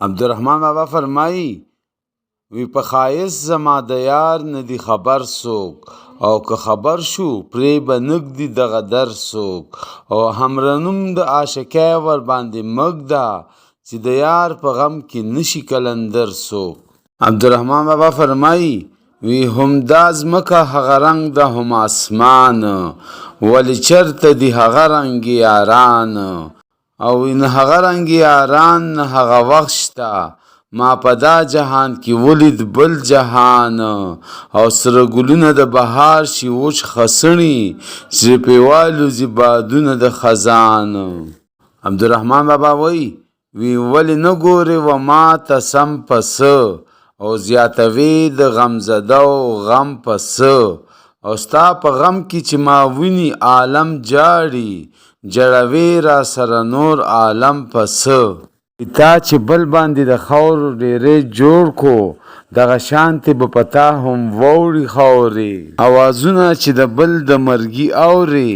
عبدالرحمن بابا فرمایي وی په ښایست زما د یار نه دی خبر څوک او که خبر شو پرې به نږدي دغه در څوک او همرنوم د عاشقۍ ورباندې مږ ده چې د یار په غم کې نشي کلندر څوک. عبدالرحمن بابا فرمایي وی همدا ځمکه هغه رنګ ده هم اسمان ولې چرته دي هغه رنګ یاران او نه هغه رنګ یاران نه هغه وخت شته ما په دا جهان کې ولید بل جهان او سره ګلونه د بهار شي وچ خسنی چې پې والوځي بادونه د خزان. عبدالرحمن بابا وی ولې نه ګورې و ما ته سم پسه او زیاتوي د غمزده او غم پسه او ستا په غم کې چې ما ویني عالم جاړي جړوي را سره نور عالم پسه تا چې بل باندې د خاورو ډېرې جوړ کو دغه شانتې به پتا هم ووړي خاورې اوازونه چې د بل د مرګي اوري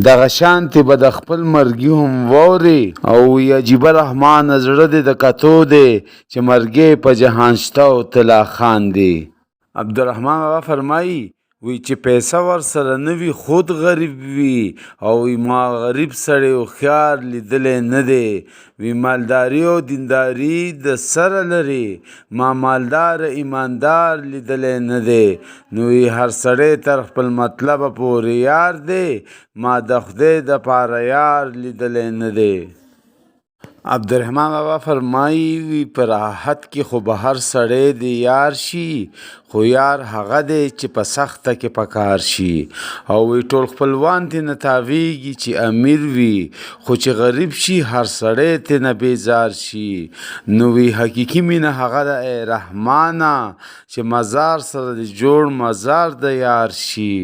دغه شانتې به د خپل مرګي هم ووري او عجیبه رحمانه زړه دې د کتو دی چې مرګې په جهان شته او طلا خاندي. عبدالرحمن بابا فرمایي وی چې پیسه ور سره نه وي خود غریب وي او ما غریب سړی هوښیار لیدلی نه دی وی مالداري او دینداري د سره لري ما مالدار ایماندار لیدلی نه دی نو هر سړی تر خپل مطلبه پورې یار دی ما د خدای دپاره یار لیدلی نه دی. عبدالرحمن بابا فرمایي وی په راحت کې خو به هر سړی دی یار شي خو یار هغه دی چې په سخته کې پکار شي او وی ټول خپلوان ترې نه تاویږي چې امیر وي خو چې غریب شي هر سړی ترې نه بیزار شي نو وی حقیقي مینه هغه ده ای رحمانه چې مزار سره د جوړ مزار د یار شي.